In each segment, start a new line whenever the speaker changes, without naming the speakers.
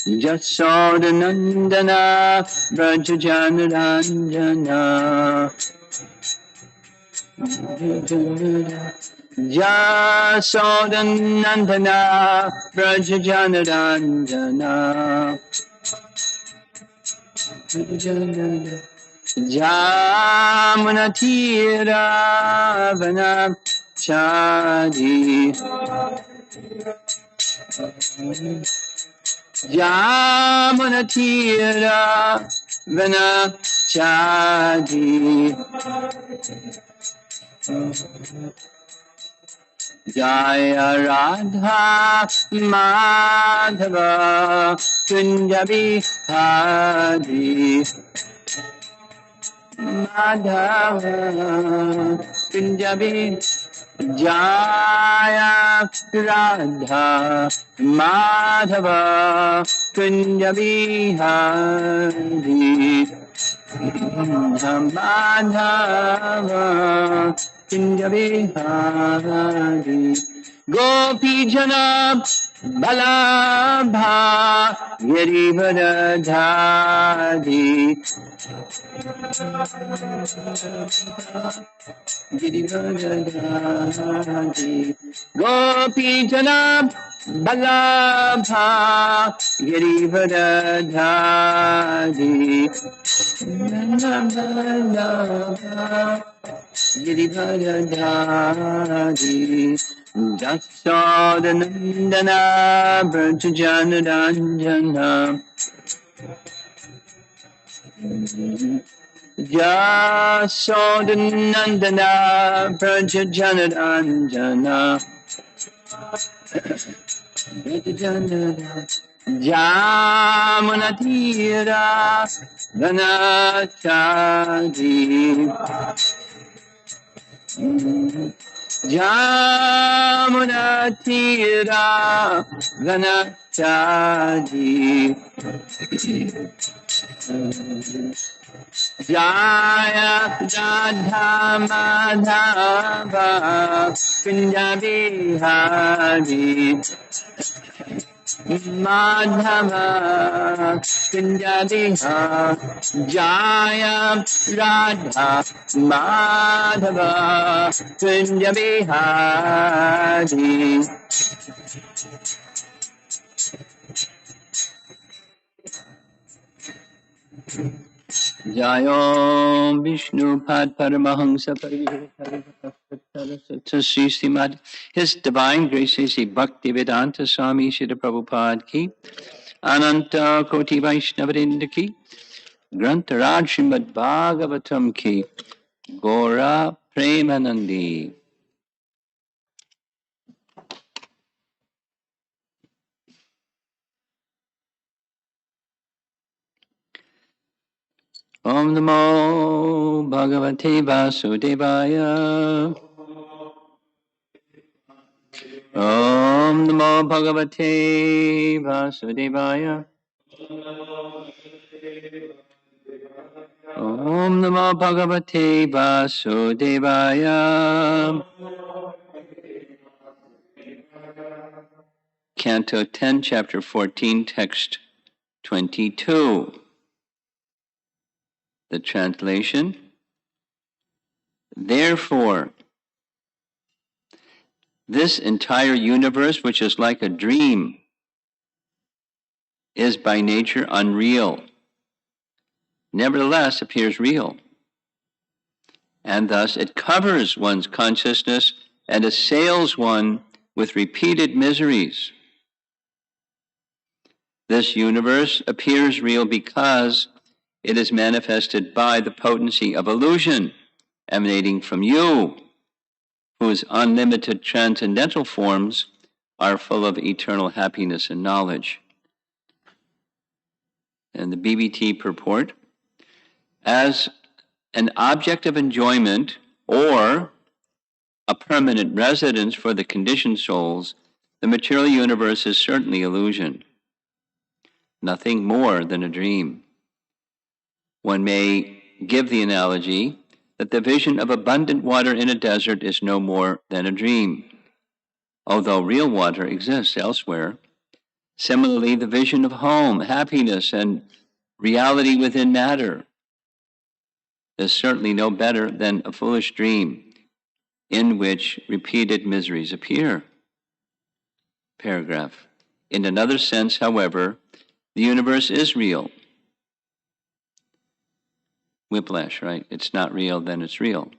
Jasodanandana Brajajanarandana Jasodanandana Brajajanarandana Jamunatira Vanachadi Jamunatira Vanachadi Jaya Radha Madhava Kunjabi Hadi Madhava Kunjabi Jaya Radha Madhava Kunjabi Hadi Madhava Kunjabi Hadi Gopi Jana Balabha Girivadadhadi Girivadadhadi Gopi Jana Balabha Girivadadhadi Girivadadhadi Jasodanandana Brajajanarandana Jasodanandana Brajajanarandana Jamunatira Vanachadi Jamunatira Vanachadi Jaya Radha Madhava Punjabi Hari Madhava Punjabi Jaya Radha Madhava Punjabi Hari Jayom Vishnu Pad Paramahamsa Parivihara His Divine Grace Sri Bhaktivedanta Swami Srila Prabhupada Ki Ananta Koti Vaishnavadinda Ki Grantaraj Srimad Bhagavatam Ki Gora Premanandi Om Namo Bhagavate Vasudevaya Om Namo Bhagavate Vasudevaya Om Namo Bhagavate Vasudevaya Canto 10, Chapter 14, Text 22. The translation. Therefore, this entire universe, which is like a dream, is by nature unreal, nevertheless appears real. And thus it covers one's consciousness and assails one with repeated miseries. This universe appears real because it is manifested by the potency of illusion emanating from you, whose unlimited transcendental forms are full of eternal happiness and knowledge. And the BBT purport, as an object of enjoyment or a permanent residence for the conditioned souls, the material universe is certainly illusion, nothing more than a dream. One may give the analogy that the vision of abundant water in a desert is no more than a dream, although real water exists elsewhere. Similarly, the vision of home, happiness, and reality within matter is certainly no better than a foolish dream in which repeated miseries appear. Paragraph. In another sense, however, the universe is real. Whiplash, right? It's not real, then it's real.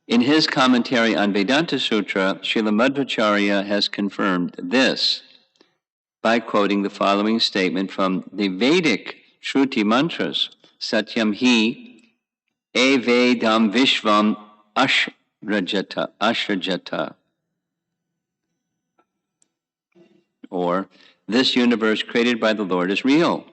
In his commentary on Vedanta Sutra, Srila Madhvacharya has confirmed this by quoting the following statement from the Vedic Shruti mantras: Satyam hi evedam vishvam ashrajata, or this universe created by the Lord is real.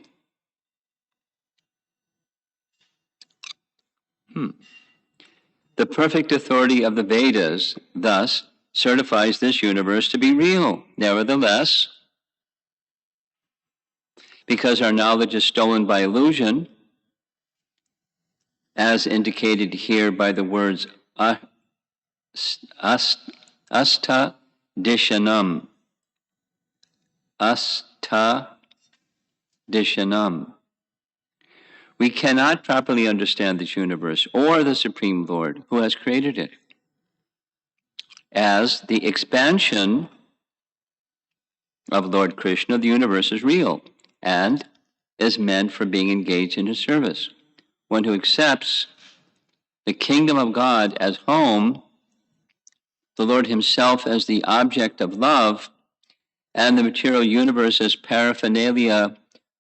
The perfect authority of the Vedas, thus, certifies this universe to be real. Nevertheless, because our knowledge is stolen by illusion, as indicated here by the words asta dishanam, asta dishanam, we cannot properly understand this universe or the Supreme Lord who has created it as the expansion of Lord Krishna. The universe is real and is meant for being engaged in his service. One who accepts the kingdom of God as home, the Lord himself as the object of love, and the material universe as paraphernalia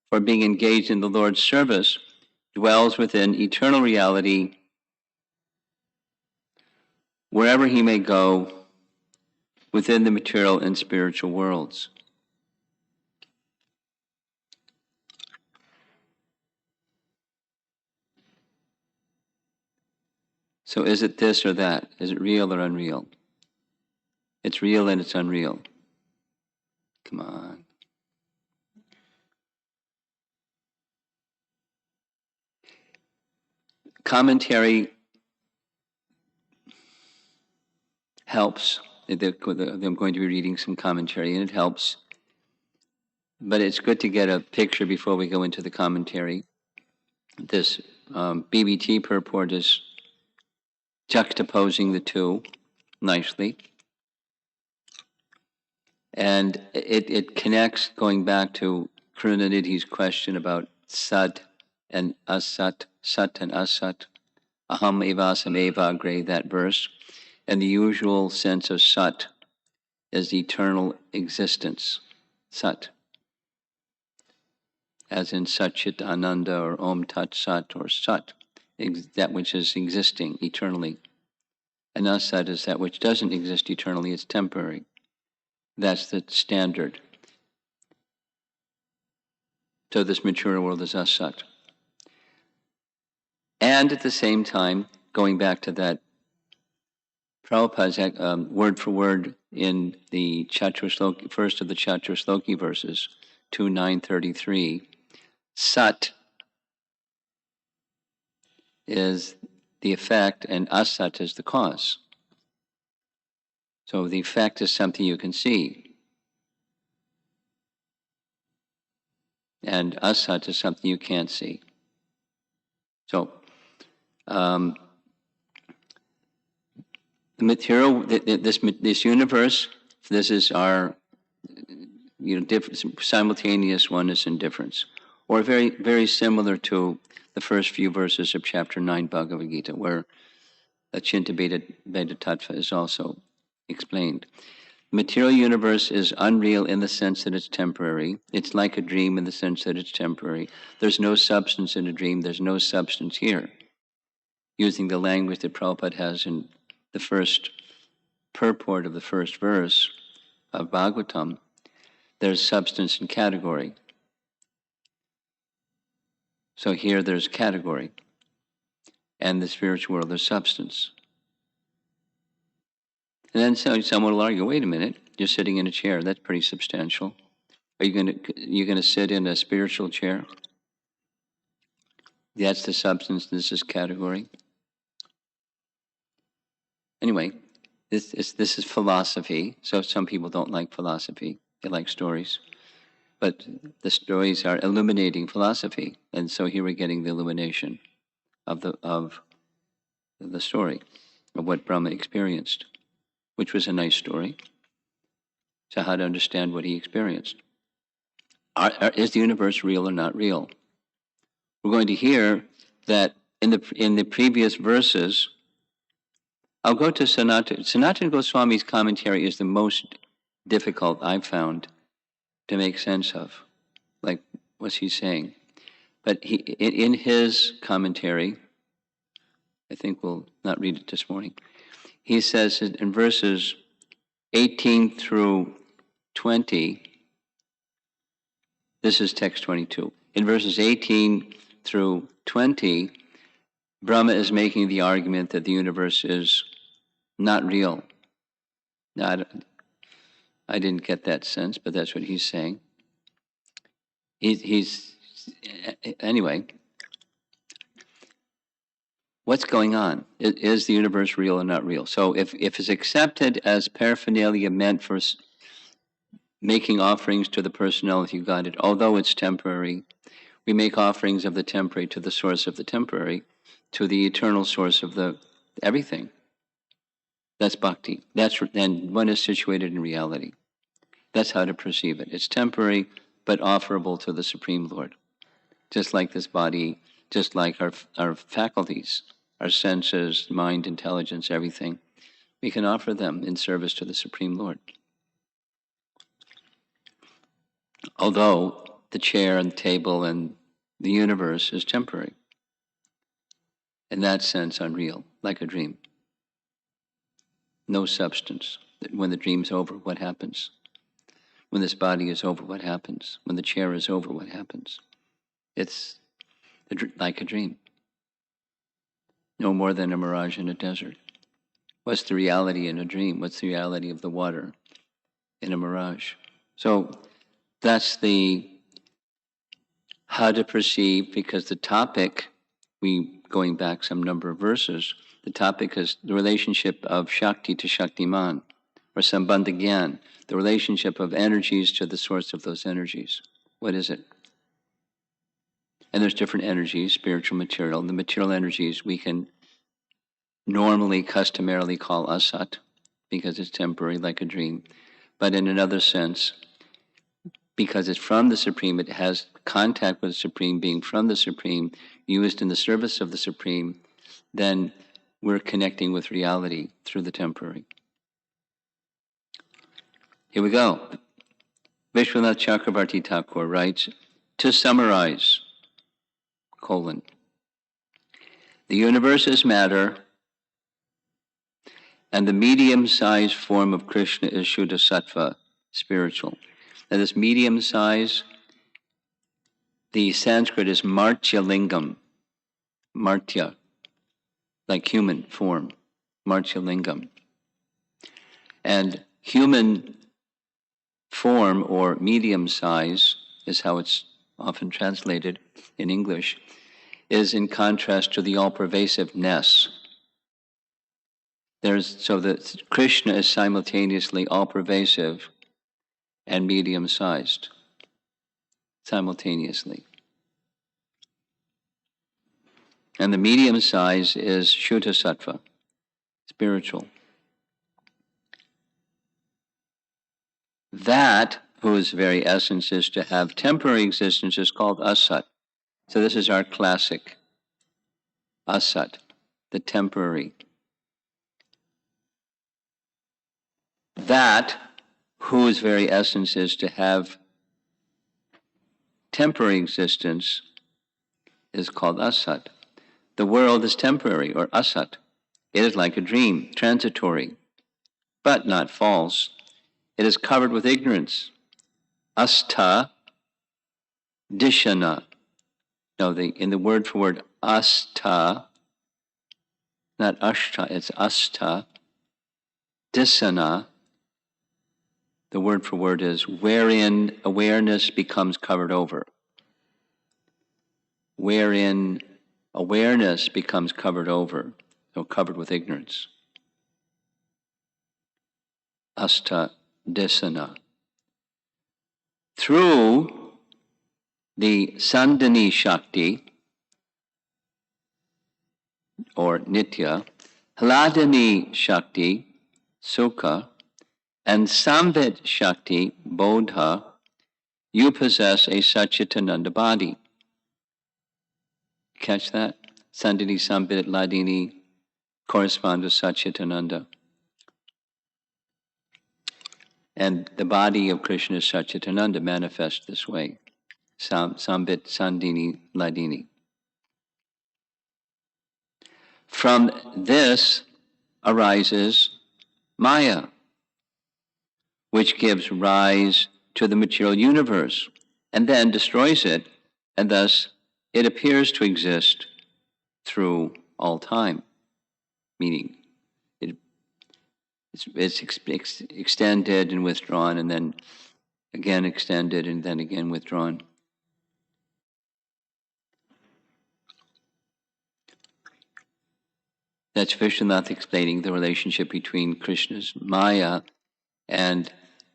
for being engaged in the Lord's service, dwells within eternal reality wherever he may go within the material and spiritual worlds. So is it this or that? Is it real or unreal? It's real and it's unreal. Come on. Commentary helps. I'm going to be reading some commentary, and it helps. But it's good to get a picture before we go into the commentary. This BBT purport is juxtaposing the two nicely. And it connects, going back to Karunanidhi's question about Sat and Asat, Sat and Asat, Aham Evasam Eva Agre, that verse. And the usual sense of Sat is eternal existence, Sat, as in Satchit Ananda or Om Tat Sat or Sat, that which is existing eternally. And Asat is that which doesn't exist eternally, it's temporary. That's the standard. So this material world is Asat. And at the same time, going back to that, Prabhupada's word for word in the Chaturshloki, first of the Chaturshloki verses, 2.933, Sat is the effect and Asat is the cause. So the effect is something you can see. And Asat is something you can't see. So the material, this universe, this is our simultaneous oneness and difference, or very, very similar to the first few verses of chapter 9 Bhagavad Gita, where Achinta Veda Tattva is also explained. The material universe is unreal in the sense that it's temporary. It's like a dream in the sense that it's temporary. There's no substance in a dream. There's no substance here. Using the language that Prabhupada has in the first purport of the first verse of Bhagavatam, there's substance and category. So here there's category, and the spiritual world there's substance. And then someone will argue, wait a minute, you're sitting in a chair, that's pretty substantial. Are you gonna sit in a spiritual chair? That's the substance, this is category. Anyway, This is philosophy. So some people don't like philosophy; they like stories. But the stories are illuminating philosophy, and so here we're getting the illumination of the story of what Brahma experienced, which was a nice story. So how to understand what he experienced? Is the universe real or not real? We're going to hear that in the previous verses. I'll go to Sanatana Goswami's commentary is the most difficult I've found to make sense of, like what's he saying. But in his commentary, I think we'll not read it this morning. He says in verses 18 through 20, this is text 22. In verses 18 through 20, Brahma is making the argument that the universe is not real. Now, I didn't get that sense, but that's what he's saying. He's anyway. What's going on? Is the universe real or not real? So if it's accepted as paraphernalia meant for making offerings to the personality of God, although it's temporary, we make offerings of the temporary to the source of the temporary, to the eternal source of the everything. That's bhakti. And one is situated in reality. That's how to perceive it. It's temporary, but offerable to the Supreme Lord. Just like this body, just like our faculties, our senses, mind, intelligence, everything, we can offer them in service to the Supreme Lord. Although the chair and the table and the universe is temporary, in that sense unreal, like a dream. No substance. When the dream's over, what happens? When this body is over, what happens? When the chair is over, what happens? It's like a dream. No more than a mirage in a desert. What's the reality in a dream? What's the reality of the water in a mirage? So that's the how to perceive, because the topic, going back some number of verses, the topic is the relationship of Shakti to Shaktiman, or Sambandha Gyan, the relationship of energies to the source of those energies. What is it? And there's different energies, spiritual, material. The material energies we can normally, customarily call asat, because it's temporary, like a dream. But in another sense, because it's from the Supreme, it has contact with the Supreme, being from the Supreme, used in the service of the Supreme, then we're connecting with reality through the temporary. Here we go. Vishwanath Chakravarti Thakur writes, to summarize, the universe is matter, and the medium-sized form of Krishna is Shuddha Sattva, spiritual. Now this medium size, the Sanskrit is Martya Lingam, Martya, like human form, Martya Lingam. And human form, or medium size, is how it's often translated in English, is in contrast to the all-pervasiveness. So that Krishna is simultaneously all-pervasive and medium-sized, simultaneously. And the medium size is Shuddha Sattva, spiritual. That, whose very essence is to have temporary existence, is called asat. So this is our classic, asat, the temporary. That, whose very essence is to have temporary existence, is called asat. The world is temporary, or asat. It is like a dream, transitory, but not false. It is covered with ignorance. Asta dishana. No, in the word for word asta, not ashta, it's asta. Dissana, the word for word is wherein awareness becomes covered over. Wherein awareness becomes covered over, so covered with ignorance. Asta Desana. Through the Sandhini Shakti, or Nitya, Hladini Shakti, Sukha, and Samvit Shakti, Bodha, you possess a Satchitananda body. Catch that? Sandhini, Samvit, Hladini correspond to Satchitananda. And the body of Krishna is Satchitananda, manifest this way. Sambit, Sandhini, Hladini. From this arises Maya, which gives rise to the material universe, and then destroys it, and thus it appears to exist through all time, meaning it's extended and withdrawn, and then again extended, and then again withdrawn. That's Vishwanath explaining the relationship between Krishna's Maya and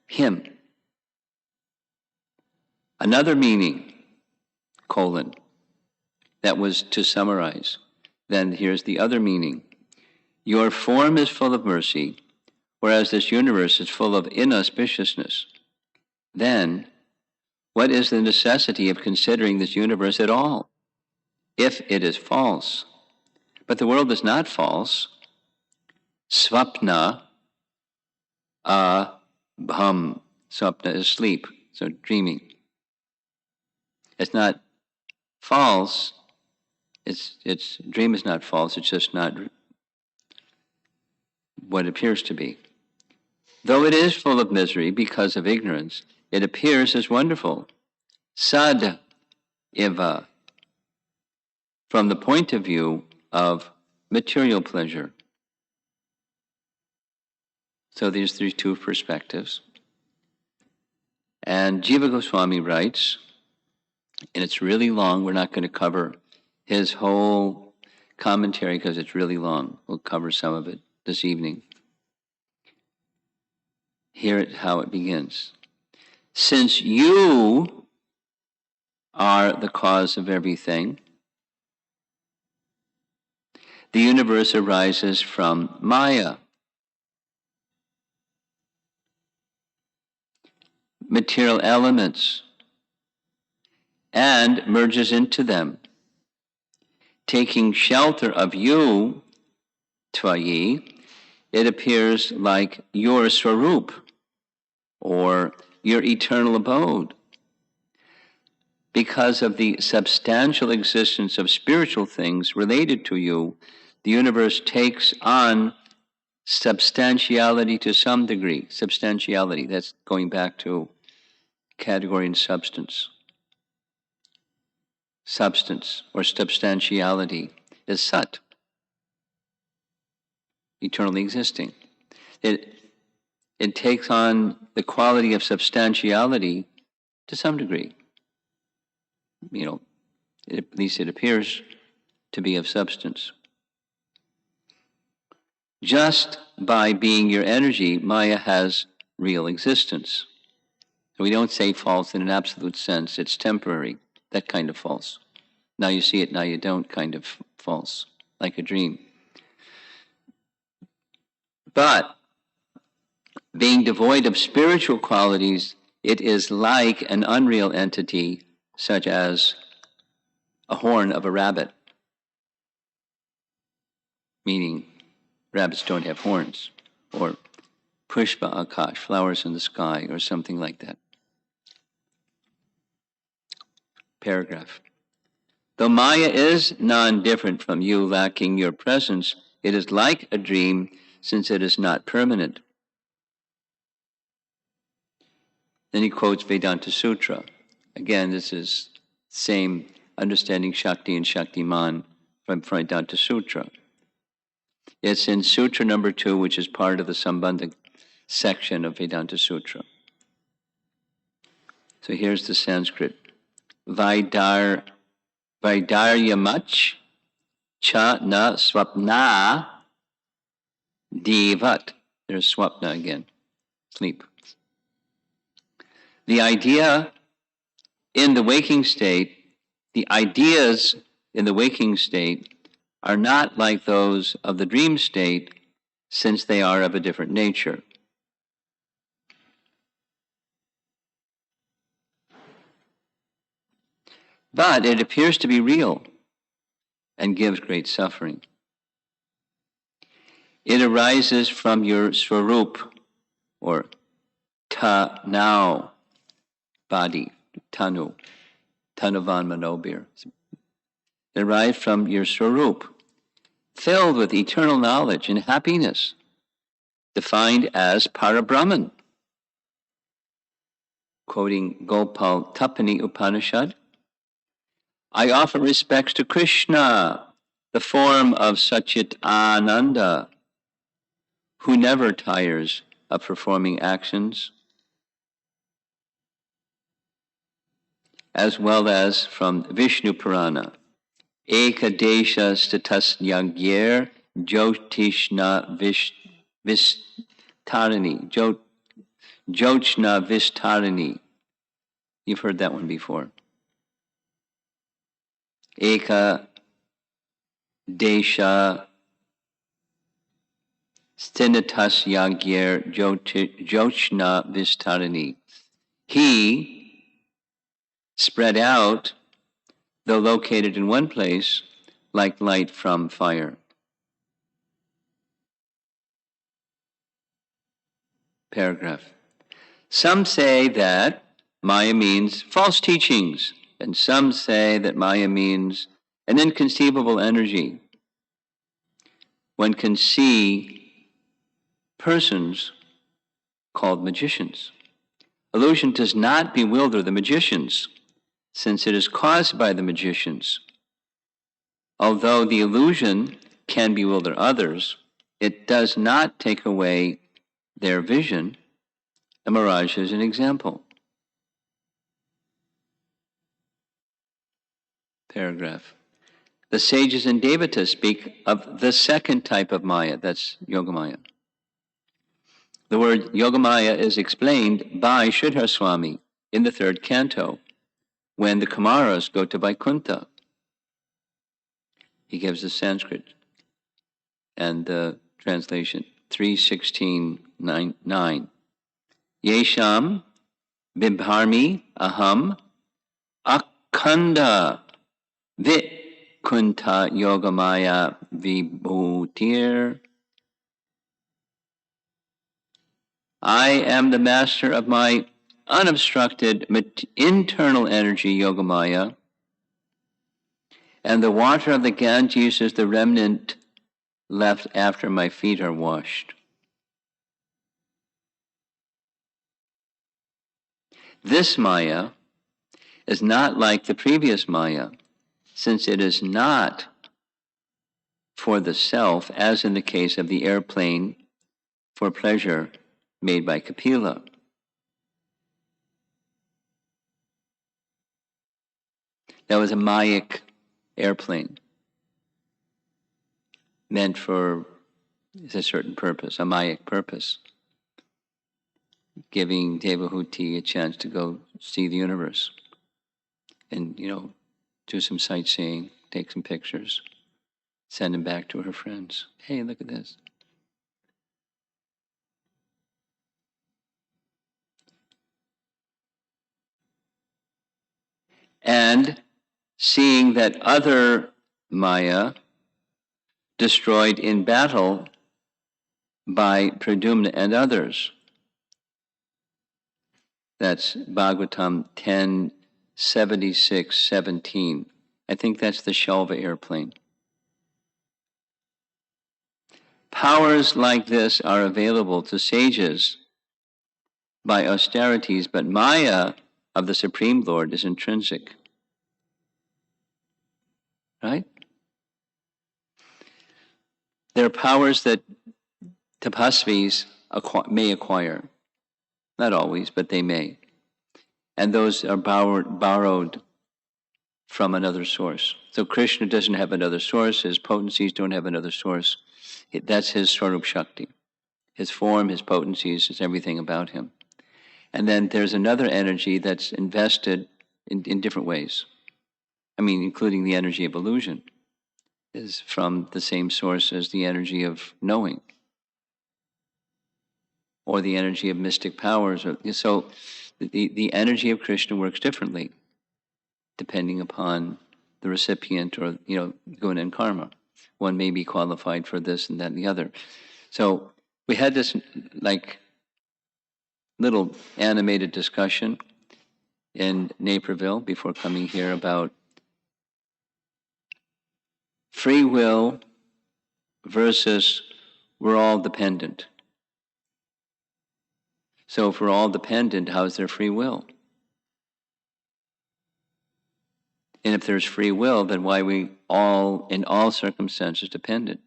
him. Another meaning, colon, that was to summarize. Then here's the other meaning. Your form is full of mercy, whereas this universe is full of inauspiciousness. Then, what is the necessity of considering this universe at all, if it is false? But the world is not false. Swapna, bham. Swapna is sleep, so dreaming. It's not false. Its dream is not false. It's just not what it appears to be. Though it is full of misery because of ignorance, it appears as wonderful. Sad eva, from the point of view of material pleasure. So these are two perspectives. And Jiva Goswami writes, and it's really long, we're not going to cover his whole commentary because it's really long. We'll cover some of it this evening. Hear how it begins. Since you are the cause of everything, the universe arises from Maya. Material elements, and merges into them. Taking shelter of you, Tvayi, it appears like your Swarup, or your eternal abode. Because of the substantial existence of spiritual things related to you, the universe takes on substantiality to some degree. Substantiality, that's going back to category and substance. Substance or substantiality is sat, eternally existing. It takes on the quality of substantiality to some degree. At least it appears to be of substance. Just by being your energy, Maya has real existence. So we don't say false in an absolute sense. It's temporary, that kind of false. Now you see it, now you don't kind of false, like a dream. But being devoid of spiritual qualities, it is like an unreal entity, such as a horn of a rabbit. Meaning, rabbits don't have horns, or pushpa akash, flowers in the sky, or something like that. Paragraph. Though Maya is non-different from you, lacking your presence, it is like a dream, since it is not permanent. Then he quotes Vedanta Sutra. Again, this is same understanding Shakti and Shaktiman from Vedanta Sutra. It's in Sutra number 2, which is part of the Sambandha section of Vedanta Sutra. So here's the Sanskrit. Vaidaryamach cha na swapna divat. There's swapna again. sleep. The idea in the waking state, the ideas in the waking state are not like those of the dream state, since they are of a different nature. But it appears to be real and gives great suffering. It arises from your swarup, or now body, tanuvan manobir. It arises from your swarup, filled with eternal knowledge and happiness, defined as Parabrahman. Quoting Gopal Tapani Upanishad, I offer respects to Krishna, the form of Satchit Ananda, who never tires of performing actions, as well as from Vishnu Purana, Ekadesha Statas Yagyer Jyotishna Vistarini. Jyochna Vistarini. You've heard that one before. Eka Desha Stinatas Yagyer Jyochna Vistarini. He spread out, though located in one place, like light from fire. Paragraph. Some say that Maya means false teachings, and some say that Maya means an inconceivable energy. One can see persons called magicians. Illusion does not bewilder the magicians, since it is caused by the magicians. Although the illusion can bewilder others, it does not take away their vision. A mirage is an example. Paragraph. The sages in Devata speak of the second type of Maya, that's Yogamaya. The word Yogamaya is explained by Sridhar Swami in the third canto, when the Kumaras go to Vaikuntha. He gives the Sanskrit and the translation, 3:16:9. Yesham bibharmi aham akhanda vikunta yogamaya vibhutir. I am the master of my unobstructed internal energy, Yogamaya, and the water of the Ganges is the remnant left after my feet are washed. This Maya is not like the previous Maya, since it is not for the self, as in the case of the airplane for pleasure made by Kapila. That was a Mayic airplane, meant for a certain purpose, a Mayic purpose, giving Devahuti a chance to go see the universe and, do some sightseeing, take some pictures, send them back to her friends. Hey, look at this. And seeing that other Maya destroyed in battle by Pradyumna and others. That's Bhagavatam 10:76-17. I think that's the Shalva airplane. Powers like this are available to sages by austerities, but Maya of the Supreme Lord is intrinsic. Right? There are powers that tapasvis may acquire. Not always, but they may. And those are borrowed from another source. So Krishna doesn't have another source. His potencies don't have another source. That's his Swarup Shakti. his form, his potencies, is everything about him. And then there's another energy that's invested in different ways. I mean, including the energy of illusion is from the same source as the energy of knowing or the energy of mystic powers. So the energy of Krishna works differently depending upon the recipient or, guna and karma. One may be qualified for this and that and the other. So we had this like little animated discussion in Naperville before coming here about free will versus we're all dependent. So if we're all dependent, how's there free will? And if there's free will, then why are we all, in all circumstances, dependent?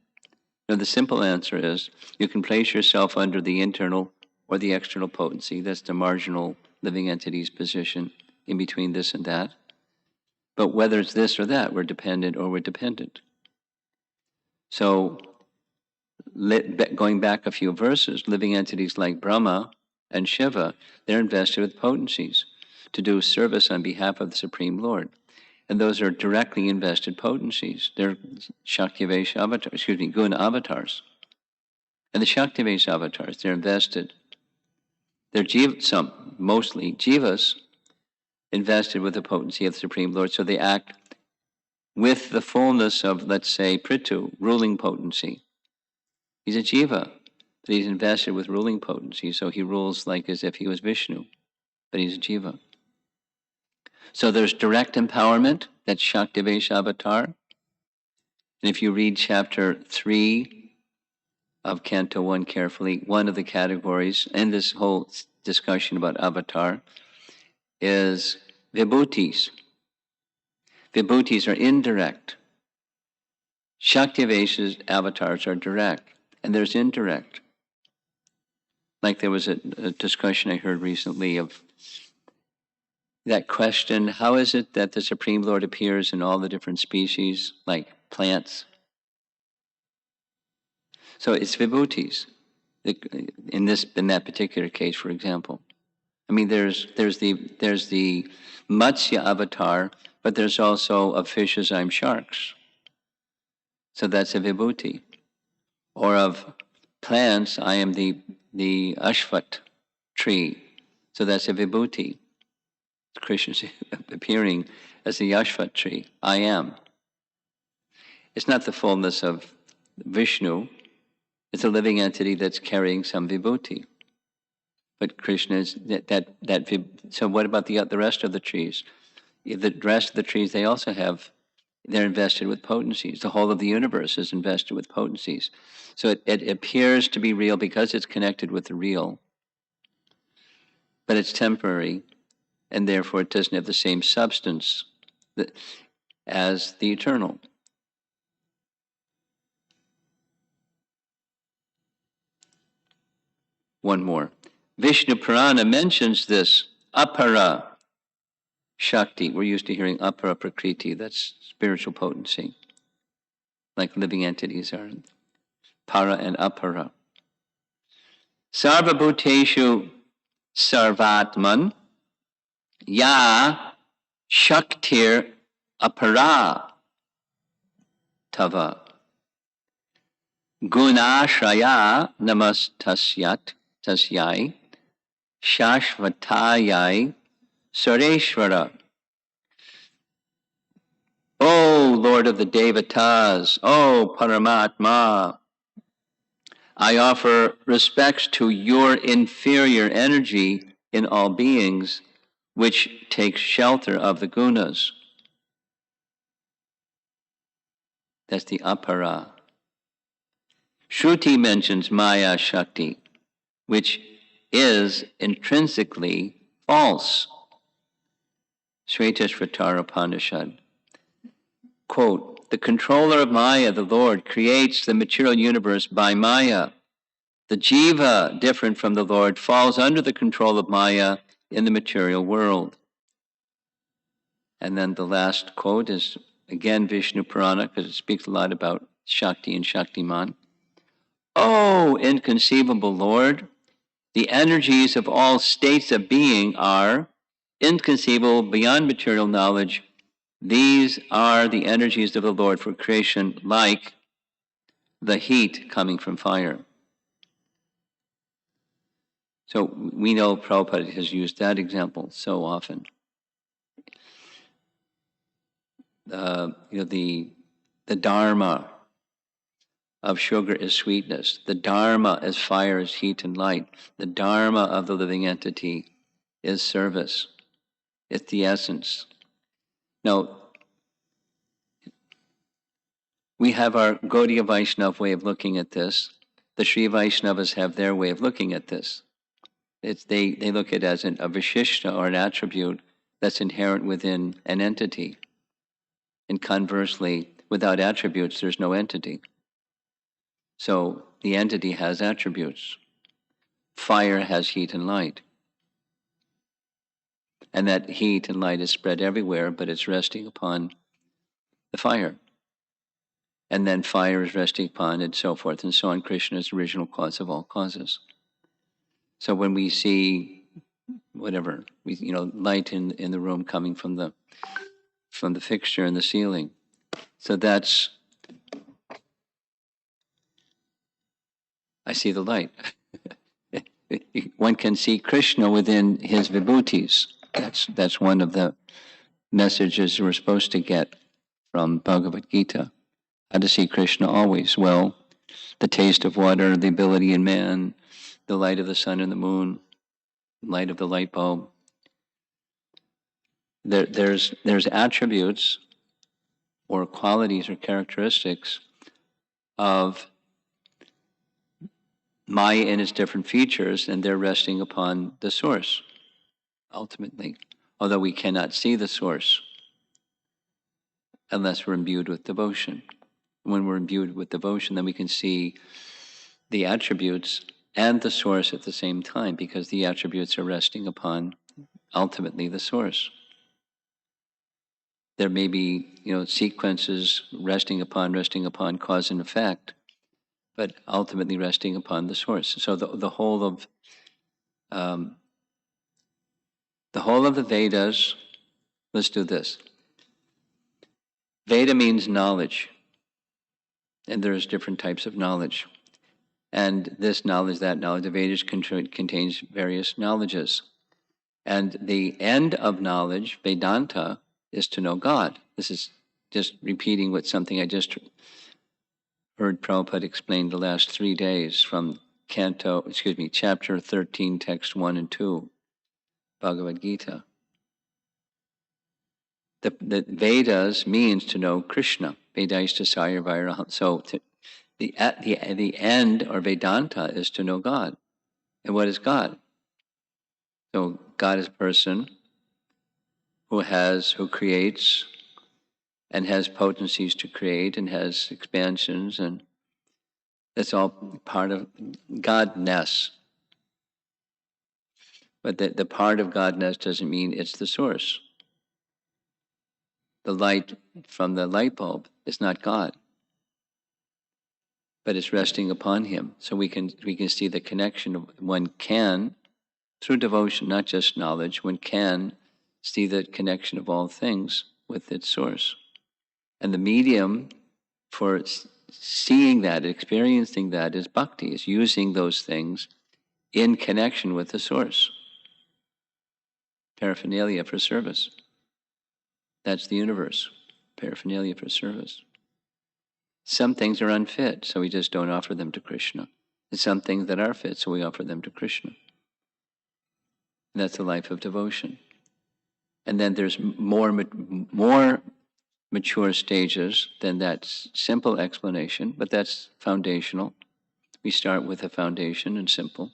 The simple answer is you can place yourself under the internal or the external potency. That's the marginal living entity's position in between this and that. But whether it's this or that, we're dependent or we're dependent. So going back a few verses, living entities like Brahma and Shiva, they're invested with potencies to do service on behalf of the Supreme Lord. And those are directly invested potencies. They're Shaktivesh avatars, Guna avatars. And the Shaktivesh avatars, they're invested. They're mostly jivas, invested with the potency of the Supreme Lord. So they act with the fullness of, let's say, Prithu, ruling potency. He's a jiva, but he's invested with ruling potency. So he rules like as if he was Vishnu, but he's a jiva. So there's direct empowerment, that's Shaktivesh avatar. And if you read chapter 3 of Canto 1 carefully, one of the categories in this whole discussion about avatar is vibhutis. Vibhutis are indirect. Shaktivesh's avatars are direct, and there's indirect. Like there was a discussion I heard recently of that question, how is it that the Supreme Lord appears in all the different species, like plants? So it's vibhutis, in that particular case, for example. I mean, there's the Matsya avatar, but there's also of fishes I'm sharks. So that's a vibhuti. Or of plants, I am the ashvat tree. So that's a vibhuti. Krishna's appearing as the ashvat tree. I am. It's not the fullness of Vishnu. It's a living entity that's carrying some vibhuti. But Krishna is that. So what about the rest of the trees? The rest of the trees, they're invested with potencies. The whole of the universe is invested with potencies. So it appears to be real because it's connected with the real, but it's temporary, and therefore it doesn't have the same substance as the eternal. One more. Vishnu Purana mentions this apara Shakti. We're used to hearing apara prakriti, that's spiritual potency, like living entities are. Para and apara. Sarva bhuteshu sarvatman ya shaktir apara tava gunashraya namastasyai shashvatayai Sareshwara. O Lord of the Devatas, O Paramatma, I offer respects to your inferior energy in all beings, which takes shelter of the gunas. That's the apara. Shruti mentions Maya Shakti, which is intrinsically false. Shvetashvatara Upanishad. Quote, the controller of Maya, the Lord, creates the material universe by Maya. The jiva, different from the Lord, falls under the control of Maya in the material world. And then the last quote is, again, Vishnu Purana, because it speaks a lot about Shakti and Shaktiman. "O inconceivable Lord, the energies of all states of being are inconceivable beyond material knowledge. These are the energies of the Lord for creation, like the heat coming from fire." So we know Prabhupada has used that example so often. The Dharma of sugar is sweetness. The Dharma as fire is heat and light. The Dharma of the living entity is service. It's the essence. Now, we have our Gaudiya Vaishnava way of looking at this. The Sri Vaishnavas have their way of looking at this. They look at it as a Vishishta, or an attribute that's inherent within an entity. And conversely, without attributes, there's no entity. So the entity has attributes. Fire has heat and light. And that heat and light is spread everywhere, but it's resting upon the fire. And then fire is resting upon, and so forth and so on. Krishna is the original cause of all causes. So when we see whatever, light in the room coming from the fixture in the ceiling, so that's, I see the light. One can see Krishna within his vibhutis. That's one of the messages we're supposed to get from Bhagavad Gita. How to see Krishna always. Well, the taste of water, the ability in man, the light of the sun and the moon, light of the light bulb. There's attributes or qualities or characteristics of Maya in its different features, and they're resting upon the source, ultimately. Although we cannot see the source unless we're imbued with devotion. When we're imbued with devotion, then we can see the attributes and the source at the same time, because the attributes are resting upon, ultimately, the source. There may be, sequences resting upon cause and effect, but ultimately resting upon the source. So the whole of the Vedas. Let's do this. Veda means knowledge, and there's different types of knowledge. And this knowledge, that knowledge, the Vedas contains various knowledges. And the end of knowledge, Vedanta, is to know God. This is just repeating something I just heard Prabhupada explain the last 3 days from chapter 13, text 1 and 2, Bhagavad Gita. The Vedas means to know Krishna. Vedaistasaya Vairaham. So the end, or Vedanta, is to know God. And what is God? So God is a person who creates and has potencies to create and has expansions, and that's all part of Godness. But the part of Godness doesn't mean it's the source. The light from the light bulb is not God, but it's resting upon Him. So we can see the connection. One can, through devotion, not just knowledge, one can see the connection of all things with its source. And the medium for seeing that, experiencing that, is bhakti, is using those things in connection with the source. Paraphernalia for service. That's the universe. Paraphernalia for service. Some things are unfit, so we just don't offer them to Krishna. And some things that are fit, so we offer them to Krishna. And that's the life of devotion. And then there's more mature stages than that simple explanation, but that's foundational. We start with a foundation and simple.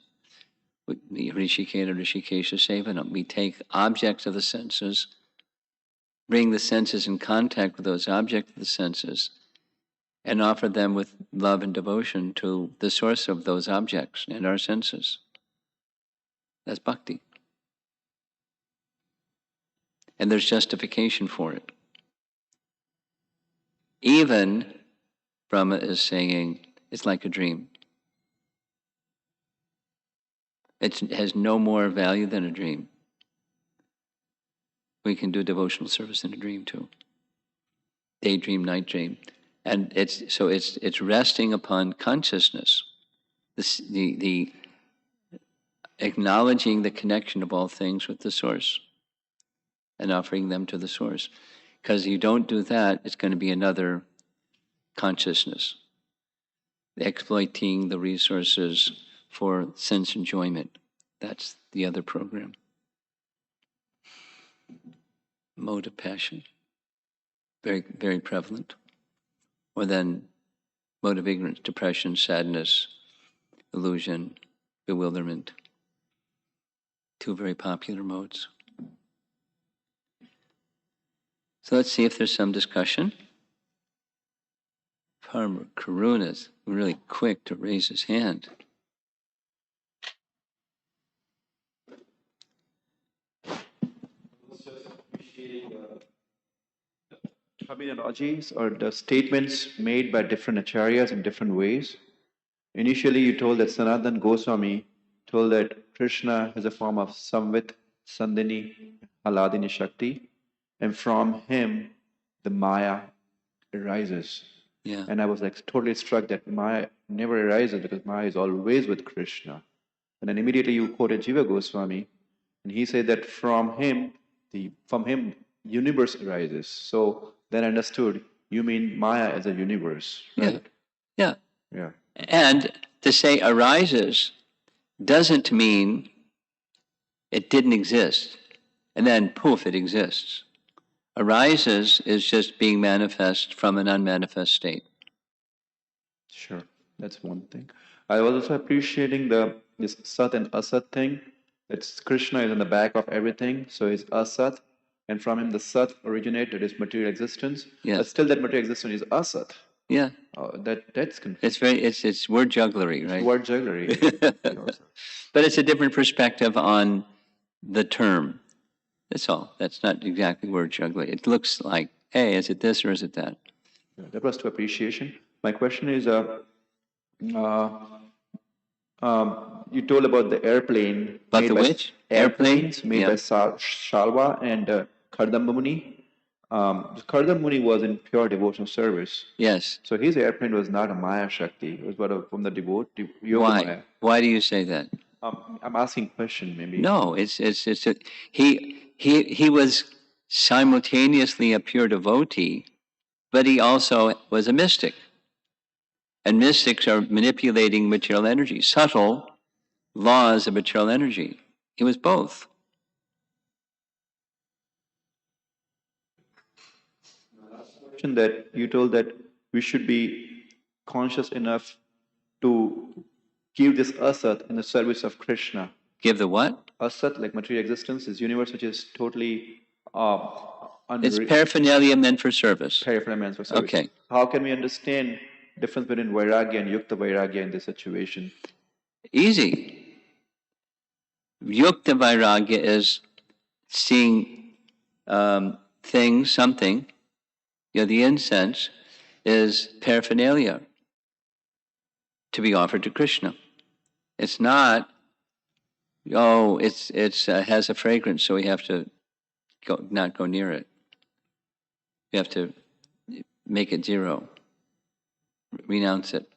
Hrishiketa Hrishikesha Sevanam. We take objects of the senses, bring the senses in contact with those objects of the senses, and offer them with love and devotion to the source of those objects and our senses. That's bhakti. And there's justification for it. Even Brahma is saying it's like a dream. It has no more value than a dream. We can do devotional service in a dream too. Daydream, night dream. And it's resting upon consciousness. The acknowledging the connection of all things with the source and offering them to the source. Because you don't do that, it's going to be another consciousness, exploiting the resources for sense enjoyment. That's the other program. Mode of passion, very, very prevalent. Or then mode of ignorance, depression, sadness, illusion, bewilderment. Two very popular modes. So let's see if there's some discussion. Parma Karuna's really quick to raise his hand.
Terminologies or the statements made by different acharyas in different ways. Initially, you told that Sanatana Goswami told that Krishna has a form of Samvit, Sandini, Haladini Shakti, and from him the Maya arises.
Yeah.
And I was like totally struck that Maya never arises because Maya is always with Krishna. And then immediately you quoted Jiva Goswami, and he said that from him universe arises. So then I understood you mean Maya as a universe, right?
Yeah.
Yeah.
And to say arises doesn't mean it didn't exist, and then poof, it exists. Arises is just being manifest from an unmanifest state.
Sure, that's one thing. I was also appreciating this Sat and Asat thing. That Krishna is in the back of everything, so he's Asat, and from him the Sat originated is material existence.
Yes.
But still, that material existence is Asat.
Yeah.
That's confusing.
It's word jugglery, right?
Word jugglery.
But it's a different perspective on the term. That's all. That's not exactly word jugglery. It looks like, hey, is it this or is it that?
Yeah, that was to appreciation. My question is, you told about the airplane.
About the which?
Airplanes made
Yeah.
by Shalva and Kardama Muni. Kardama Muni was in pure devotional service.
Yes.
So his airplane was not a Maya Shakti. It was from the Yoga
Why?
Maya.
Why do you say that?
I'm asking a question, maybe.
No, he was simultaneously a pure devotee, but he also was a mystic. And mystics are manipulating material energy, subtle laws of material energy. He was both.
That you told that we should be conscious enough to give this asat in the service of Krishna.
Give the what?
Asat, like material existence, is universe which is totally
It's paraphernalia meant for service.
Paraphernalia meant for service.
Okay.
How can we understand difference between vairagya and yukta vairagya in this situation?
Easy. Yukta vairagya is seeing things, something. The incense is paraphernalia to be offered to Krishna. It's not, it has a fragrance, so we have to not go near it. We have to make it zero, renounce it.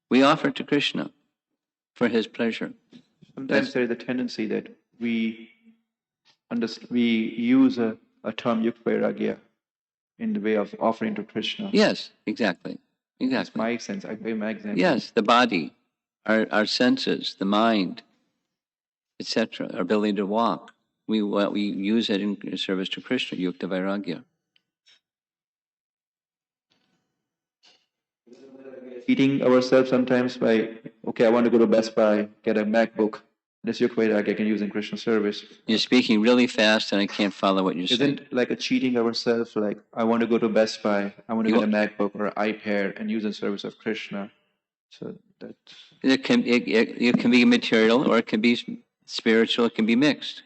We offer it to Krishna for his pleasure.
Sometimes there is a tendency that we use a term yukta vairagya in the way of offering to Krishna.
Yes, exactly.
That's my sense. I gave my example.
Yes, the body, our senses, the mind, etc., our ability to walk. We use it in service to Krishna, yukta vairagya.
Eating ourselves sometimes by, okay, I want to go to Best Buy, get a MacBook. This yukta vairagya I can use in Krishna service.
You're speaking really fast and I can't follow what you're saying.
Isn't like a cheating ourselves, like I want to go to Best Buy, I want to get a MacBook or an iPad and use in service of Krishna. So that's...
It can be material or it can be spiritual, it can be mixed.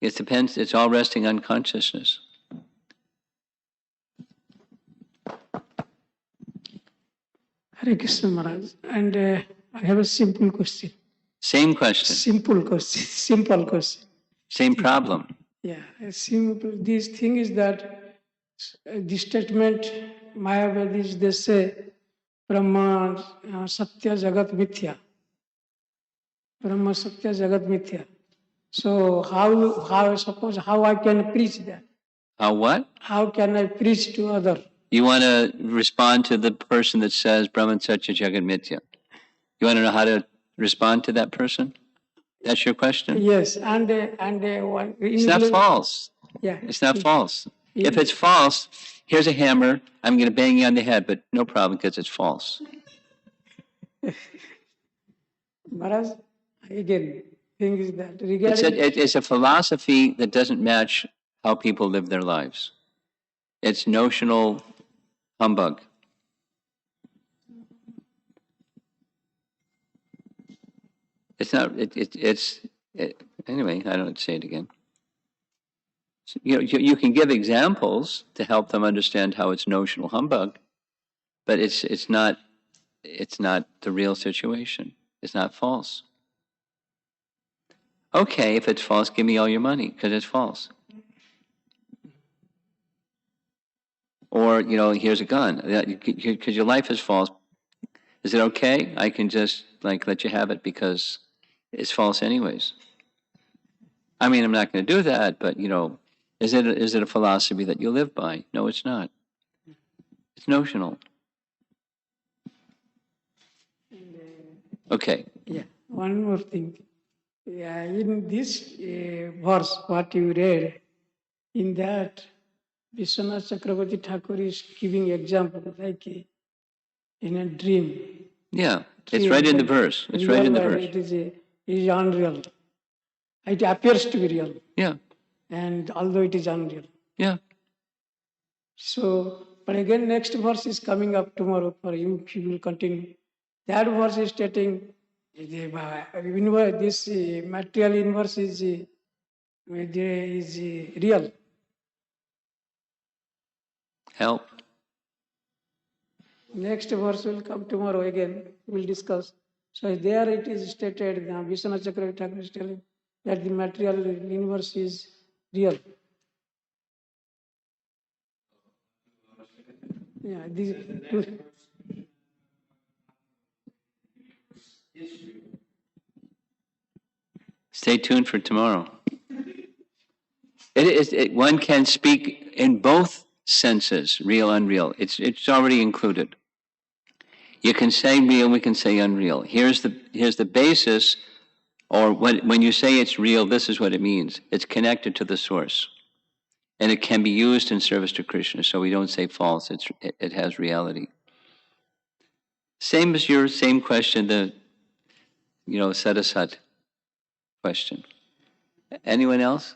It depends, it's all resting on consciousness.
Hare Krishna Maharaj, and I have a simple question.
Same question.
Simple question. Simple question.
Same problem.
Yeah, simple. This thing is that the statement Mayavadis they say Brahma Satya Jagat Mithya. Brahma Satya Jagat Mithya. So how I can preach that?
How what?
How can I preach to other?
You want to respond to the person that says Brahman Satya Jagat Mithya. You want to know how to respond to that person? That's your question?
Yes, and one.
It's not false.
Yeah.
It's not false. If it's false, here's a hammer. I'm going to bang you on the head, but no problem because it's false.
Maharaj, again, thing is that regarding
It's a philosophy that doesn't match how people live their lives. It's notional humbug. It's not. Anyway. I don't say it again. So, you can give examples to help them understand how it's notional humbug, but it's not. It's not the real situation. It's not false. Okay, if it's false, give me all your money because it's false. Or here's a gun because your life is false. Is it okay? I can just let you have it because it's false anyways. I mean, I'm not going to do that, but is it a philosophy that you live by? No, it's not. It's notional. Okay.
Yeah, one more thing. Yeah, in this verse, what you read, in that Vishwanath Chakravarti Thakur is giving example like in a dream.
Yeah, it's right in the verse. It's right in the verse.
It is unreal. It appears to be real.
Yeah.
And although it is unreal.
Yeah.
So, but again, next verse is coming up tomorrow for you. If you will continue. That verse is stating this material universe is real.
Help.
Next verse will come tomorrow again. We'll discuss. So there it is stated, Vishwanath Chakravarti Thakur is telling that the material universe is real. Yeah,
Stay tuned for tomorrow. One can speak in both senses, real, unreal. It's already included. You can say real, we can say unreal. Here's the basis, or when you say it's real, this is what it means. It's connected to the source. And it can be used in service to Krishna, so we don't say false, it has reality. Same as your same question, the Sadasat question. Anyone else?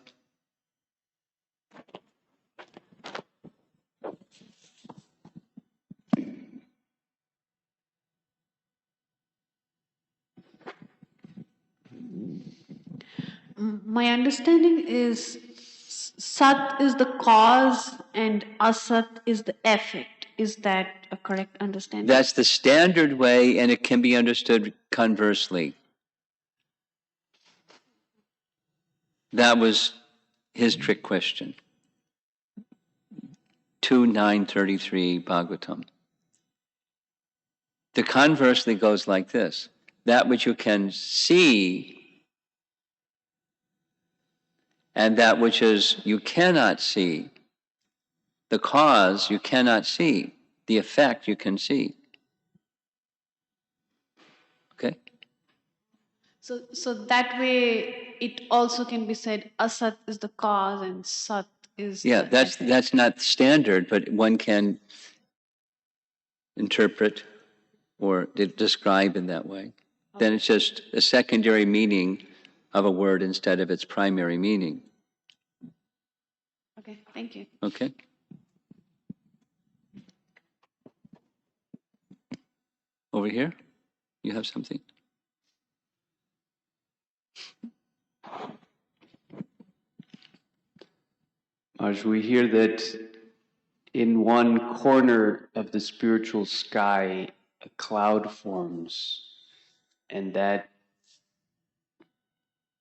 My understanding is Sat is the cause and Asat is the effect. Is that a correct understanding?
That's the standard way, and it can be understood conversely. That was his trick question. 2:933 Bhagavatam. The conversely goes like this: that which you can see and that which you cannot see. The cause you cannot see, the effect you can see. Okay?
So that way it also can be said Asat is the cause and Sat is
Yeah,
the effect.
that's not standard, but one can interpret or describe in that way. Okay. Then it's just a secondary meaning of a word instead of its primary meaning.
Okay, thank you.
Okay. Over here, you have something?
As we hear that in one corner of the spiritual sky, a cloud forms, and that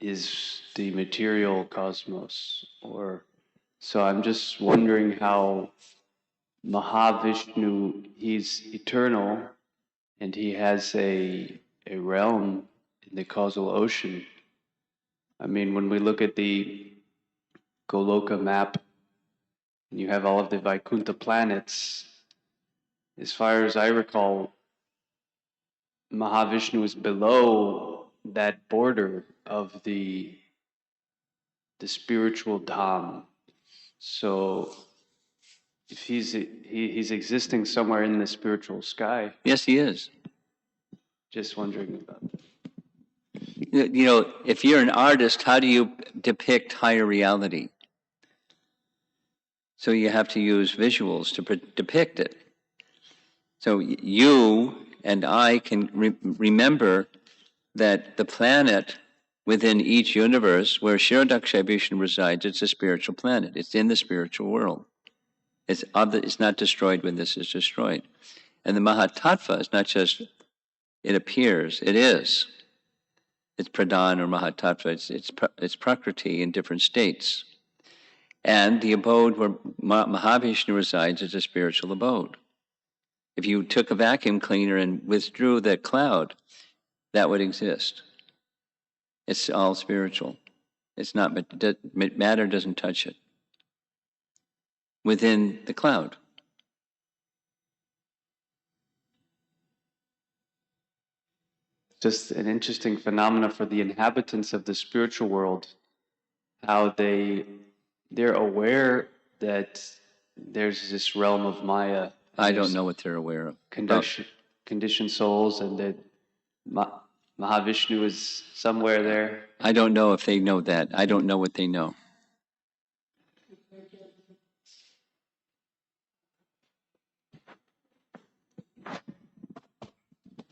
is the material cosmos. Or so I'm just wondering how Mahavishnu, he's eternal and he has a realm in the causal ocean. I mean, when we look at the Goloka map, and you have all of the Vaikuntha planets, as far as I recall, Mahavishnu is below that border of the spiritual dham. So if he's existing somewhere in the spiritual sky.
Yes, he is.
Just wondering about that.
You know, if you're an artist, how do you depict higher reality? So you have to use visuals to depict it. So you and I can remember that the planet within each universe where Kshirodaksha Vishnu resides, it's a spiritual planet. It's in the spiritual world. It's not destroyed when this is destroyed. And the Mahatattva is not just, it appears, it is. It's Pradhan or Mahatattva, it's Prakriti in different states. And the abode where Mahavishnu resides is a spiritual abode. If you took a vacuum cleaner and withdrew that cloud, that would exist. It's all spiritual. It's not, matter doesn't touch it. Within the cloud.
Just an interesting phenomena for the inhabitants of the spiritual world, how they're aware that there's this realm of Maya.
I don't know what they're aware of.
Conditioned souls, and that Mahavishnu is somewhere there.
I don't know if they know that. I don't know what they know.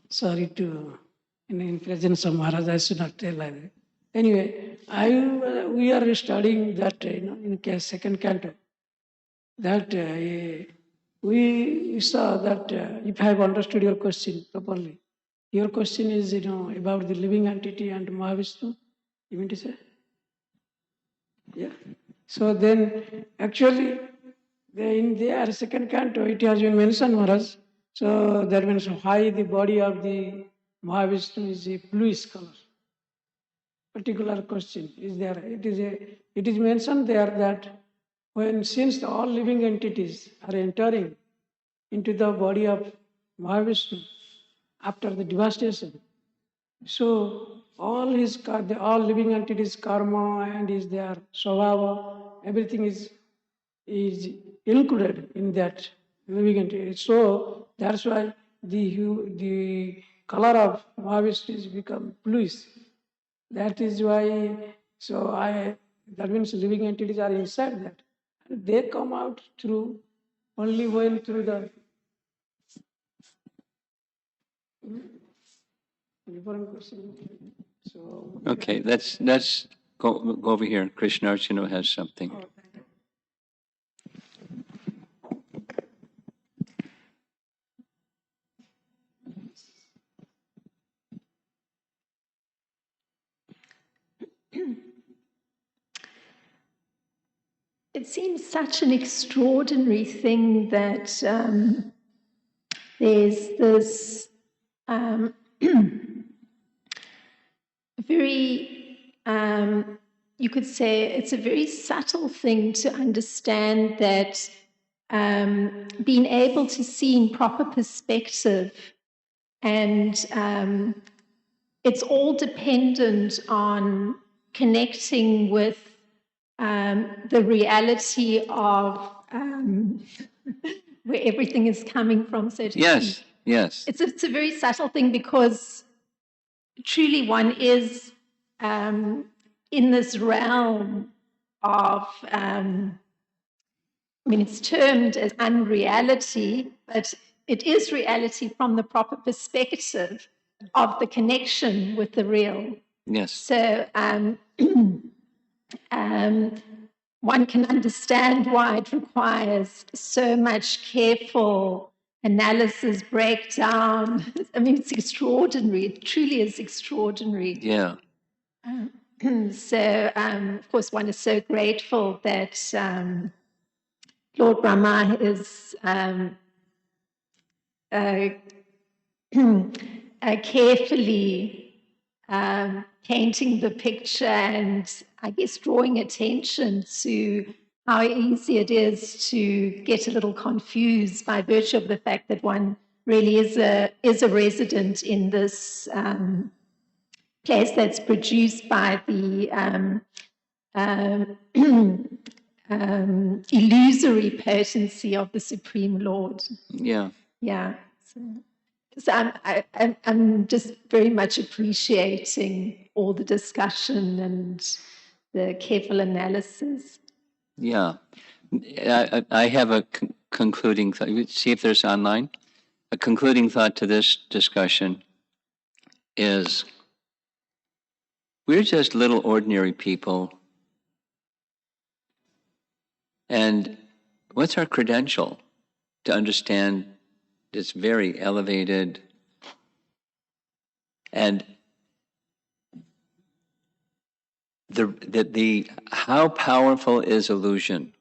Sorry to, in presence of Maharaj, I should not tell like that. Anyway, we are studying that in second canto. That we saw that if I have understood your question properly, your question is about the living entity and Mahavishnu. You mean to say? Yeah. So then, actually, in their second canto, it has been mentioned, Maharaj. So that means why the body of the Mahavishnu is a bluish color. Particular question is there. It is mentioned there that since all living entities are entering into the body of Mahavishnu after the devastation, so all living entities karma and is their svabhava, everything is included in that living entity. So that's why the color of Mahavishnu is become bluish. That is why, that means living entities are inside that. And they come out only when through the different question. So
okay, let's go over here. Krishna Archana has something.
It seems such an extraordinary thing that there's this very, you could say it's a very subtle thing to understand that being able to see in proper perspective, and it's all dependent on connecting with the reality of where everything is coming from, so to speak.
Yes.
It's a very subtle thing, because truly one is in this realm of, it's termed as unreality, but it is reality from the proper perspective of the connection with the real.
Yes.
So one can understand why it requires so much careful analysis, breakdown. It's extraordinary. It truly is extraordinary.
Yeah.
So, of course, one is so grateful that Lord Brahma is carefully painting the picture and I guess drawing attention to how easy it is to get a little confused by virtue of the fact that one really is a resident in this place that's produced by the illusory potency of the Supreme Lord.
Yeah.
Yeah. So I'm just very much appreciating all the discussion and the careful analysis.
Yeah. I have a concluding thought. See if there's online. A concluding thought to this discussion is we're just little ordinary people. And what's our credential to understand this very elevated and the how powerful is illusion?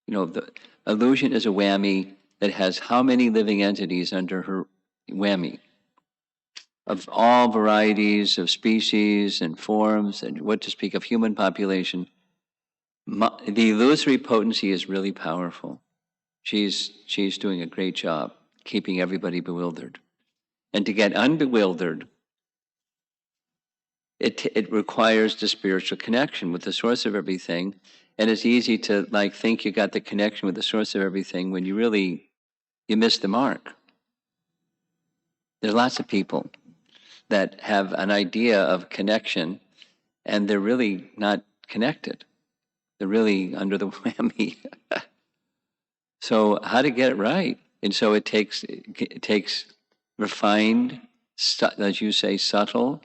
You know, the illusion is a whammy that has how many living entities under her whammy of all varieties of species and forms, and what to speak of human population. The illusory potency is really powerful. She's doing a great job keeping everybody bewildered. And to get unbewildered, it requires the spiritual connection with the source of everything. And it's easy to think you got the connection with the source of everything when you missed the mark. There's lots of people that have an idea of connection and they're really not connected. They're really under the whammy. So how to get it right? And so it takes refined, as you say, subtle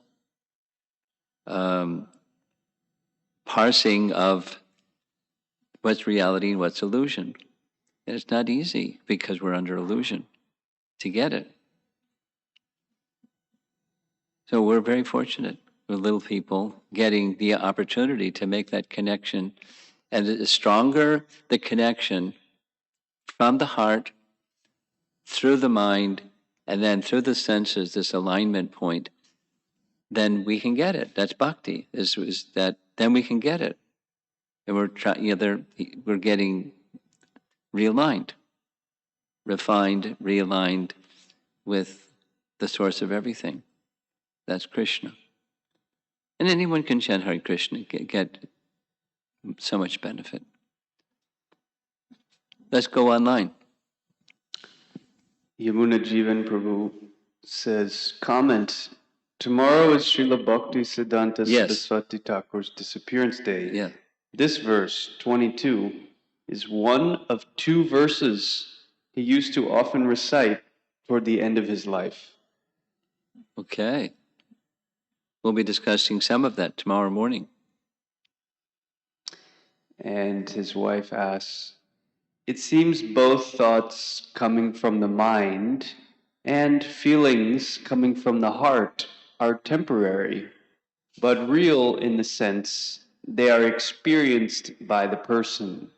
parsing of what's reality and what's illusion. And it's not easy because we're under illusion to get it. So we're very fortunate. We're little people getting the opportunity to make that connection. And the stronger the connection from the heart, through the mind, and then through the senses, this alignment point, then we can get it. That's bhakti. Is that then we can get it, and we're getting realigned, refined, realigned with the source of everything. That's Krishna. And anyone can chant Hare Krishna, get so much benefit. Let's go online.
Yamuna Jivan Prabhu says, comment, tomorrow is Srila Bhakti Siddhanta Saraswati Thakur's disappearance day.
Yeah.
This verse, 22, is one of two verses he used to often recite toward the end of his life.
Okay. We'll be discussing some of that tomorrow morning.
And his wife asks, it seems both thoughts coming from the mind and feelings coming from the heart are temporary, but real in the sense they are experienced by the person.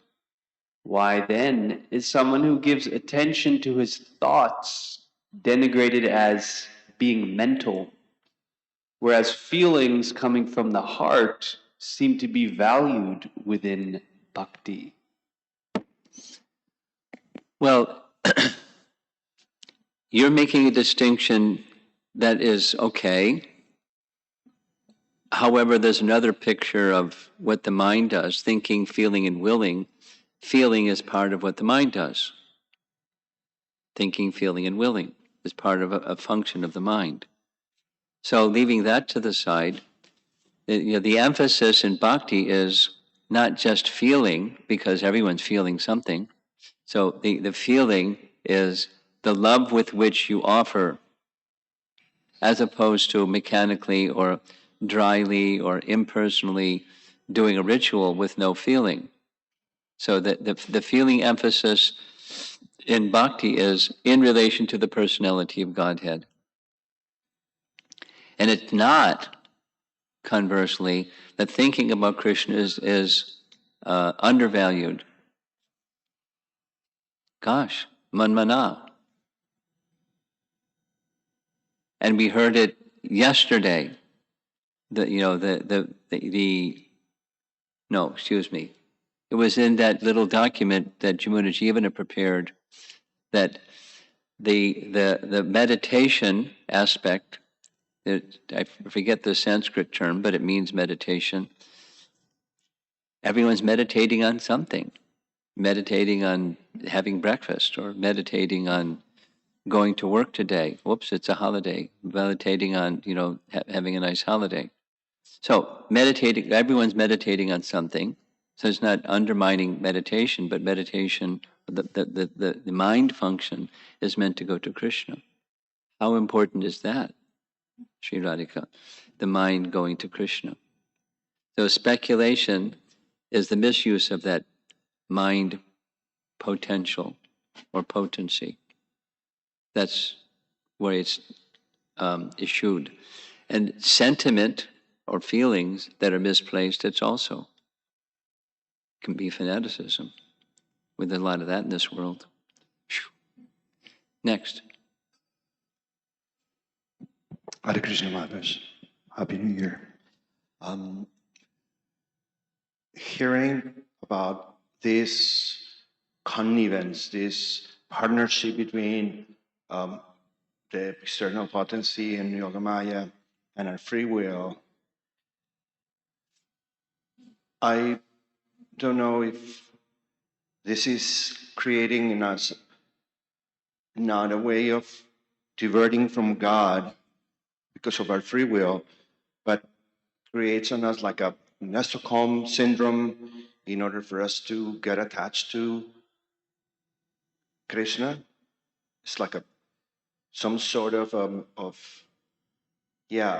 Why then is someone who gives attention to his thoughts denigrated as being mental, whereas feelings coming from the heart seem to be valued within bhakti?
Well, you're making a distinction that is okay. However, there's another picture of what the mind does, thinking, feeling, and willing. Feeling is part of what the mind does. Thinking, feeling, and willing is part of a function of the mind. So leaving that to the side, the emphasis in bhakti is not just feeling, because everyone's feeling something. So the feeling is the love with which you offer, as opposed to mechanically or dryly or impersonally doing a ritual with no feeling. So the feeling emphasis in bhakti is in relation to the personality of Godhead. And it's not conversely, that thinking about Krishna is undervalued. Gosh, manmana. And we heard it yesterday. No, excuse me. It was in that little document that Jamuna Jivana prepared, that the meditation aspect, I forget the Sanskrit term, but it means meditation. Everyone's meditating on something. Meditating on having breakfast, or meditating on going to work today. Whoops, it's a holiday. Meditating on, having a nice holiday. So meditating, everyone's meditating on something. So it's not undermining meditation, but meditation, the mind function is meant to go to Krishna. How important is that, Sri Radhika? The mind going to Krishna. So speculation is the misuse of that mind potential or potency. That's where it's issued. And sentiment or feelings that are misplaced, it's also can be fanaticism. With a lot of that in this world. Next.
Hare Krishna Maharaj. Happy New Year. Hearing about this connivence, this partnership between the external potency and Yogamaya and our free will, I don't know if this is creating in us not a way of diverting from God because of our free will, but creates on us like a Stockholm syndrome in order for us to get attached to Krishna. It's like some sort of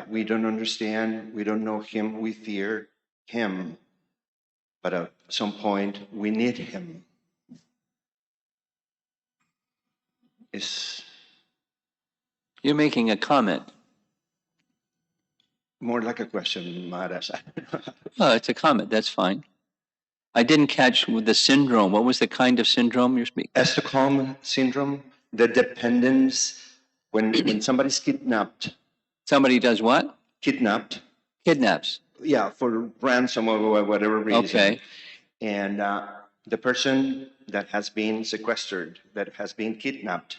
we don't understand, we don't know him, we fear him, but at some point we need him.
You're making a comment.
More like a question, Maharaj.
Oh, it's a comment. That's fine. I didn't catch the syndrome. What was the kind of syndrome you're speaking?
Stockholm syndrome, the dependence when somebody's kidnapped.
Somebody does what?
Kidnapped.
Kidnaps.
Yeah, for ransom or whatever reason.
Okay.
And the person that has been sequestered, that has been kidnapped,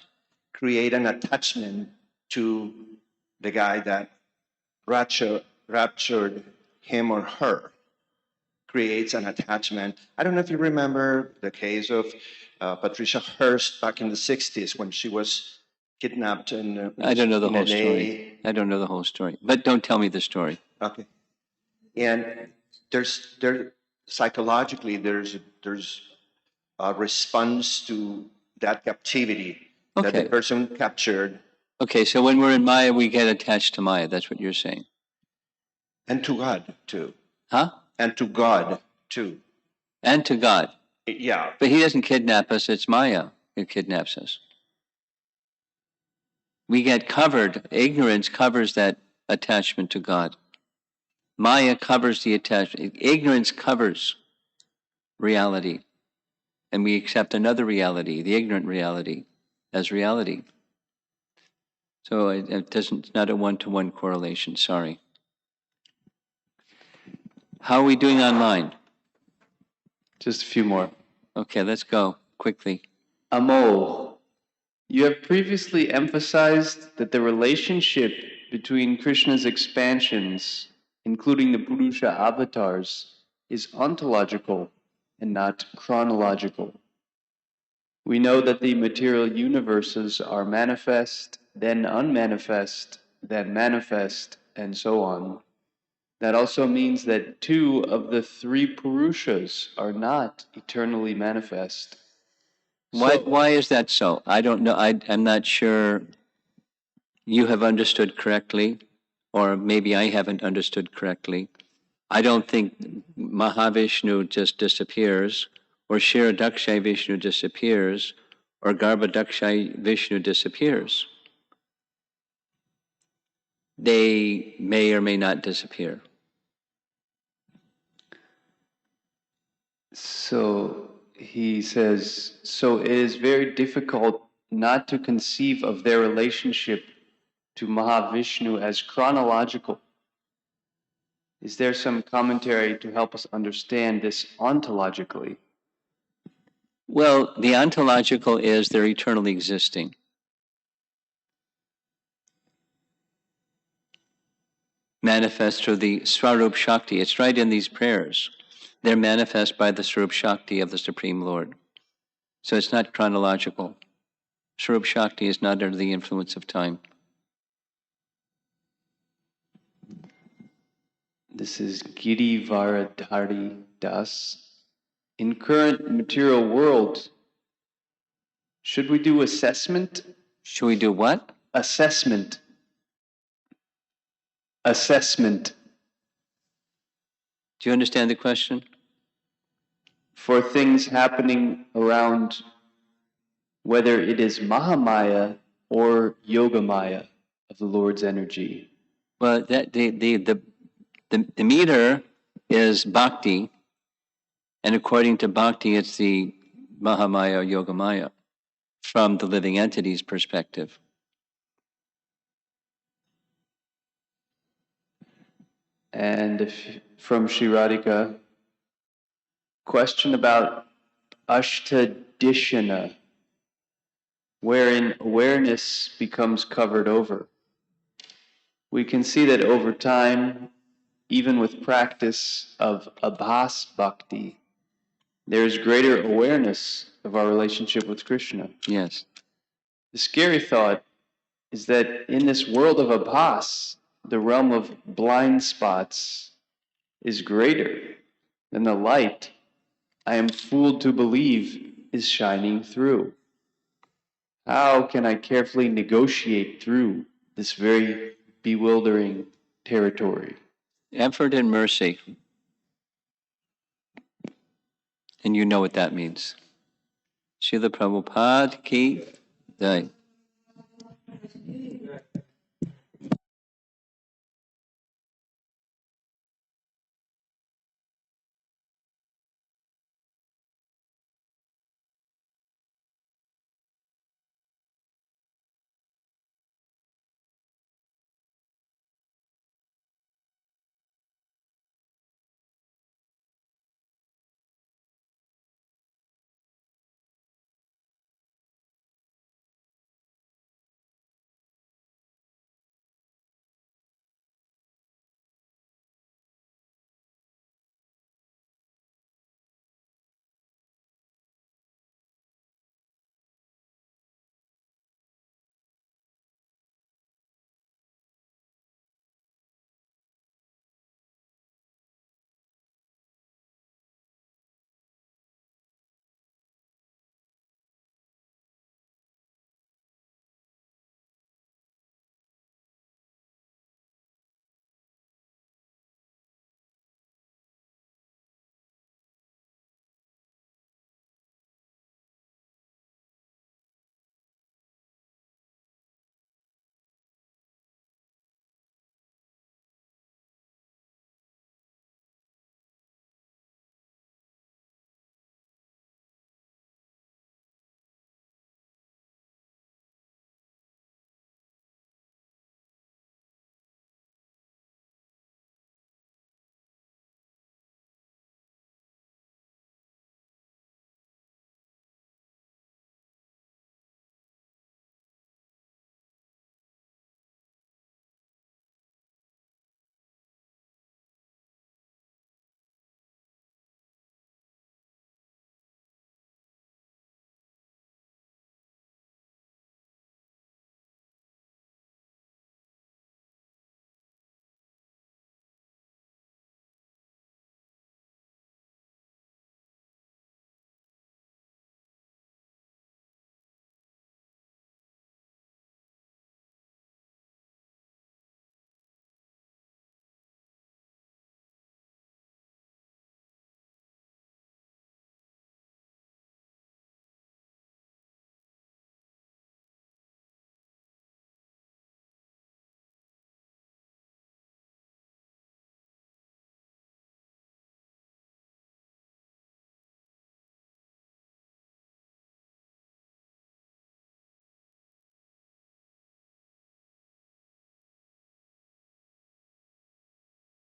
create an attachment to the guy that raptured him or her, creates an attachment. I don't know if you remember the case of Patricia Hearst back in the 60s when she was kidnapped
I don't know the whole
LA.
story. I don't know the whole story. But don't tell me the story.
Okay. And psychologically there's a response to that captivity that the person captured.
Okay, so when we're in Maya, we get attached to Maya. That's what you're saying.
And to God, too.
Huh?
And to God, too.
And to God.
Yeah.
But he doesn't kidnap us. It's Maya who kidnaps us. We get covered. Ignorance covers that attachment to God. Maya covers the attachment. Ignorance covers reality. And we accept another reality, the ignorant reality, as reality. So it's not a one-to-one correlation, sorry. How are we doing online?
Just a few more.
Okay, let's go quickly.
Amol, you have previously emphasized that the relationship between Krishna's expansions, including the Purusha avatars, is ontological and not chronological. We know that the material universes are manifest, then unmanifest, then manifest, and so on. That also means that 2 of the 3 Purushas are not eternally manifest.
Why is that so? I don't know. I'm not sure you have understood correctly, or maybe I haven't understood correctly. I don't think Mahavishnu just disappears, or Shiradakshay Vishnu disappears, or Garbhadakshay Vishnu disappears. They may or may not disappear.
So he says, so it is very difficult not to conceive of their relationship to Mahavishnu as chronological. Is there some commentary to help us understand this ontologically?
Well, the ontological is they're eternally existing. Manifest through the Swarup Shakti. It's right in these prayers. They're manifest by the Swarup Shakti of the Supreme Lord. So it's not chronological. Swarup Shakti is not under the influence of time.
This is Giri Varadhari Das. In current material world, should we do assessment?
Should we do what?
Assessment. Assessment.
Do you understand the question?
For things happening around, whether it is Mahamaya or Yogamaya of the Lord's energy.
Well, that the meter is bhakti, and according to bhakti, it's the Mahamaya or Yogamaya from the living entity's perspective.
And from Sri Radhika, question about Ashtadishana, wherein awareness becomes covered over. We can see that over time, even with practice of abhas bhakti, there is greater awareness of our relationship with Krishna.
Yes.
The scary thought is that in this world of abhas, the realm of blind spots is greater than the light I am fooled to believe is shining through. How can I carefully negotiate through this very bewildering territory?
Effort and mercy. And you know what that means. Srila Prabhupada ki jai.